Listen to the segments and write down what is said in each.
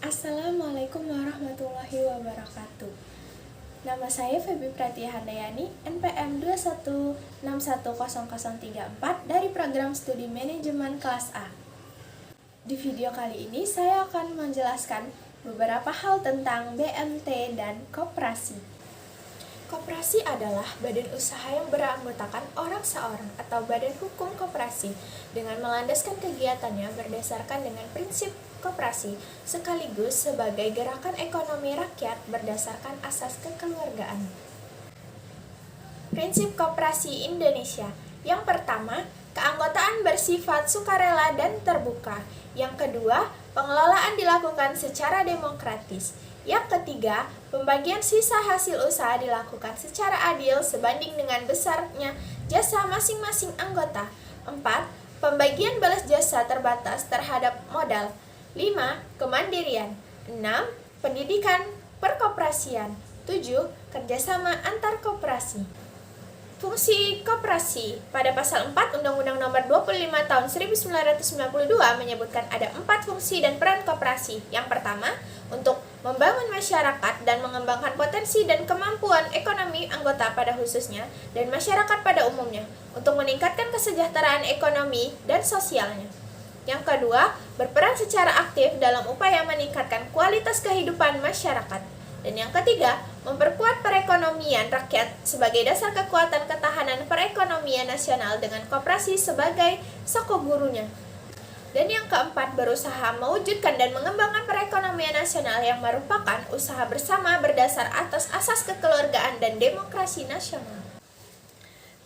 Assalamualaikum warahmatullahi wabarakatuh. Nama saya Feby Pratia Handayani, NPM 2161034 dari program studi manajemen kelas A. Di video kali ini saya akan menjelaskan beberapa hal tentang BMT dan koperasi. Koperasi adalah badan usaha yang beranggotakan orang seorang atau badan hukum koperasi dengan melandaskan kegiatannya berdasarkan dengan prinsip koperasi sekaligus sebagai gerakan ekonomi rakyat berdasarkan asas kekeluargaan. Prinsip koperasi Indonesia. Yang pertama, keanggotaan bersifat sukarela dan terbuka. Yang kedua, pengelolaan dilakukan secara demokratis. Yang ketiga, pembagian sisa hasil usaha dilakukan secara adil sebanding dengan besarnya jasa masing-masing anggota. 4. Pembagian balas jasa terbatas terhadap modal. 5. Kemandirian. 6. Pendidikan perkoperasian. 7. Kerjasama antar koperasi. Fungsi koperasi. Pada pasal 4 Undang-Undang Nomor 25 Tahun 1992 menyebutkan ada 4 fungsi dan peran koperasi. Yang pertama, untuk membangun masyarakat dan mengembangkan potensi dan kemampuan ekonomi anggota pada khususnya dan masyarakat pada umumnya untuk meningkatkan kesejahteraan ekonomi dan sosialnya. Yang kedua, berperan secara aktif dalam upaya meningkatkan kualitas kehidupan masyarakat. Dan yang ketiga, memperkuat perekonomian rakyat sebagai dasar kekuatan ketahanan perekonomian nasional dengan koperasi sebagai sokogurunya. Dan yang keempat, berusaha mewujudkan dan mengembangkan perekonomian nasional yang merupakan usaha bersama berdasar atas asas kekeluargaan dan demokrasi nasional.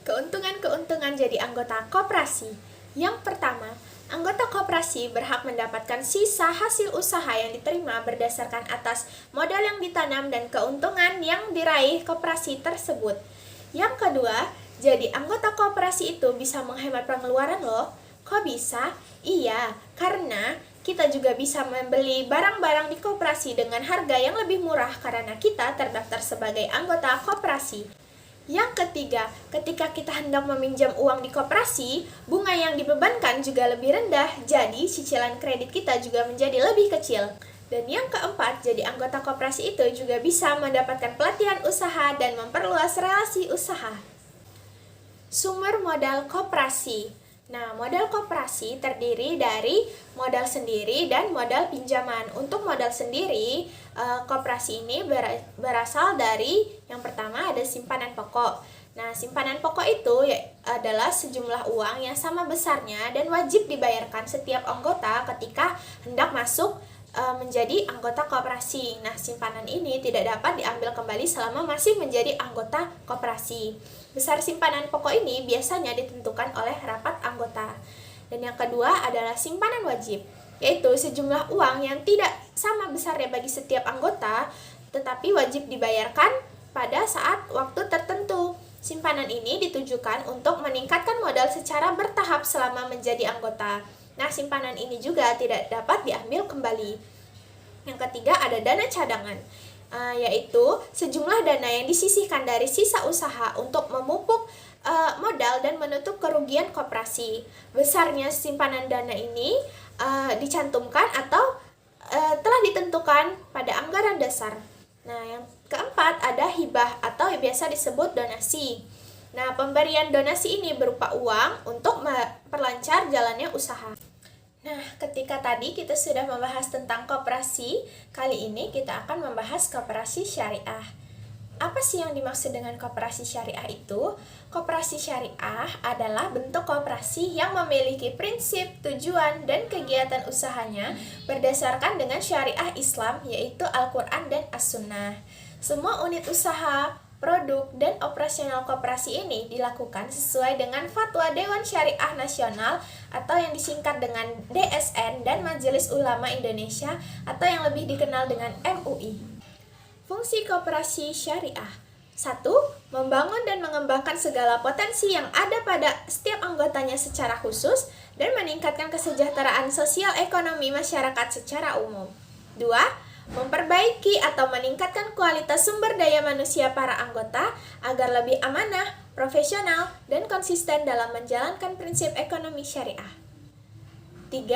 Keuntungan-keuntungan jadi anggota koperasi. Yang pertama, anggota koperasi berhak mendapatkan sisa hasil usaha yang diterima berdasarkan atas modal yang ditanam dan keuntungan yang diraih koperasi tersebut. Yang kedua, jadi anggota koperasi itu bisa menghemat pengeluaran loh. Kok bisa? Iya, karena kita juga bisa membeli barang-barang di koperasi dengan harga yang lebih murah karena kita terdaftar sebagai anggota koperasi. Yang ketiga, ketika kita hendak meminjam uang di koperasi, bunga yang dibebankan juga lebih rendah, jadi cicilan kredit kita juga menjadi lebih kecil. Dan yang keempat, jadi anggota koperasi itu juga bisa mendapatkan pelatihan usaha dan memperluas relasi usaha. Sumber modal koperasi. Nah, modal koperasi terdiri dari modal sendiri dan modal pinjaman. Untuk modal sendiri, koperasi ini berasal dari yang pertama ada simpanan pokok. Nah, simpanan pokok itu adalah sejumlah uang yang sama besarnya dan wajib dibayarkan setiap anggota ketika hendak masuk menjadi anggota koperasi. Nah, simpanan ini tidak dapat diambil kembali selama masih menjadi anggota koperasi. Besar simpanan pokok ini biasanya ditentukan oleh rapat anggota. Dan yang kedua adalah simpanan wajib, yaitu sejumlah uang yang tidak sama besarnya bagi setiap anggota, tetapi wajib dibayarkan pada saat waktu tertentu. Simpanan ini ditujukan untuk meningkatkan modal secara bertahap selama menjadi anggota. Nah, simpanan ini juga tidak dapat diambil kembali. Yang ketiga ada dana cadangan, yaitu sejumlah dana yang disisihkan dari sisa usaha untuk memupuk modal dan menutup kerugian koperasi. Besarnya simpanan dana ini dicantumkan atau telah ditentukan pada anggaran dasar. Nah, yang keempat ada hibah atau biasa disebut donasi. Nah, pemberian donasi ini berupa uang untuk memperlancar jalannya usaha. Nah, ketika tadi kita sudah membahas tentang koperasi, kali ini kita akan membahas koperasi syariah. Apa sih yang dimaksud dengan koperasi syariah itu? Koperasi syariah adalah bentuk koperasi yang memiliki prinsip, tujuan, dan kegiatan usahanya berdasarkan dengan syariah Islam, yaitu Al-Quran dan As-Sunnah. Semua unit usaha, produk, dan operasional koperasi ini dilakukan sesuai dengan Fatwa Dewan Syariah Nasional atau yang disingkat dengan DSN dan Majelis Ulama Indonesia atau yang lebih dikenal dengan MUI. Fungsi koperasi syariah. 1. Membangun dan mengembangkan segala potensi yang ada pada setiap anggotanya secara khusus dan meningkatkan kesejahteraan sosial ekonomi masyarakat secara umum. 2. Memperbaiki atau meningkatkan kualitas sumber daya manusia para anggota agar lebih amanah, profesional, dan konsisten dalam menjalankan prinsip ekonomi syariah. 3.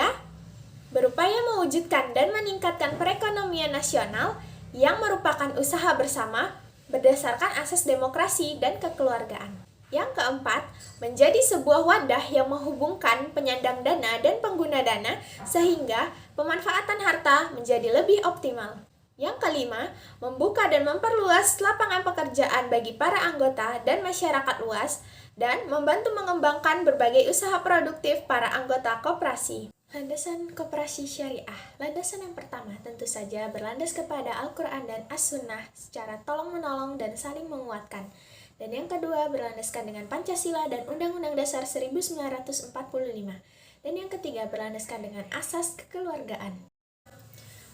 berupaya mewujudkan dan meningkatkan perekonomian nasional yang merupakan usaha bersama berdasarkan asas demokrasi dan kekeluargaan. Yang keempat, menjadi sebuah wadah yang menghubungkan penyandang dana dan pengguna dana sehingga pemanfaatan harta menjadi lebih optimal. Yang kelima, membuka dan memperluas lapangan pekerjaan bagi para anggota dan masyarakat luas dan membantu mengembangkan berbagai usaha produktif para anggota koperasi. Landasan koperasi syariah. Landasan yang pertama tentu saja berlandas kepada Al-Quran dan As-Sunnah secara tolong-menolong dan saling menguatkan. Dan yang kedua berlandaskan dengan Pancasila dan Undang-Undang Dasar 1945. Dan yang ketiga berlandaskan dengan asas kekeluargaan.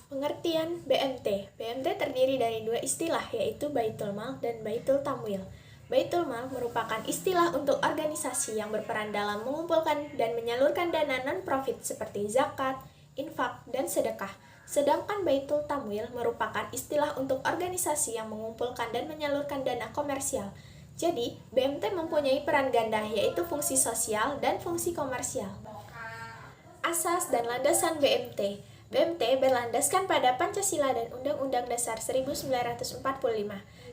Pengertian BMT. BMT terdiri dari dua istilah yaitu Baitul Mal dan Baitul Tamwil. Baitul Mal merupakan istilah untuk organisasi yang berperan dalam mengumpulkan dan menyalurkan dana non-profit seperti zakat, infak, dan sedekah. Sedangkan Baitul Tamwil merupakan istilah untuk organisasi yang mengumpulkan dan menyalurkan dana komersial. Jadi, BMT mempunyai peran ganda yaitu fungsi sosial dan fungsi komersial. Asas dan landasan BMT. BMT berlandaskan pada Pancasila dan Undang-Undang Dasar 1945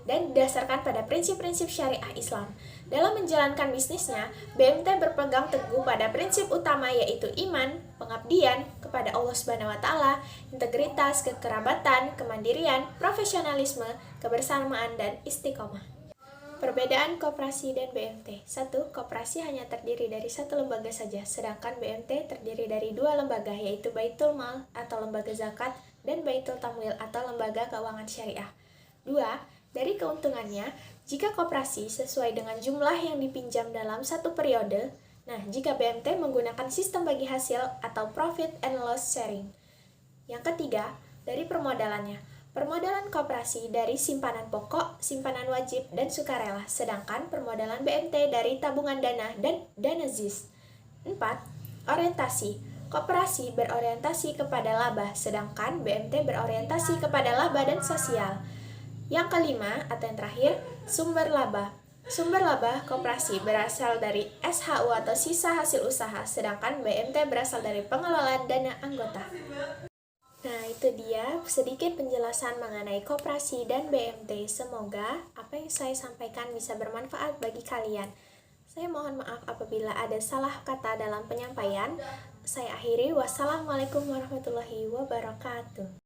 dan didasarkan pada prinsip-prinsip syariah Islam. Dalam menjalankan bisnisnya, BMT berpegang teguh pada prinsip utama yaitu iman, pengabdian kepada Allah Subhanahu wa taala, integritas, kekerabatan, kemandirian, profesionalisme, kebersamaan dan istiqomah. Perbedaan koperasi dan BMT. 1. Koperasi hanya terdiri dari satu lembaga saja, sedangkan BMT terdiri dari dua lembaga yaitu Baitul Mal atau lembaga zakat dan Baitul Tamwil atau lembaga keuangan syariah. 2. Dari keuntungannya, jika koperasi sesuai dengan jumlah yang dipinjam dalam satu periode, jika BMT menggunakan sistem bagi hasil atau profit and loss sharing. Yang ketiga, dari permodalannya. Permodalan koperasi dari simpanan pokok, simpanan wajib, dan sukarela, sedangkan permodalan BMT dari tabungan dana dan dana ZIS. 4. Orientasi. Koperasi berorientasi kepada laba, sedangkan BMT berorientasi kepada laba dan sosial. Yang kelima, atau yang terakhir, sumber laba. Sumber laba koperasi berasal dari SHU atau sisa hasil usaha, sedangkan BMT berasal dari pengelolaan dana anggota. Nah, itu dia sedikit penjelasan mengenai koperasi dan BMT. Semoga apa yang saya sampaikan bisa bermanfaat bagi kalian. Saya mohon maaf apabila ada salah kata dalam penyampaian. Saya akhiri. Wassalamualaikum warahmatullahi wabarakatuh.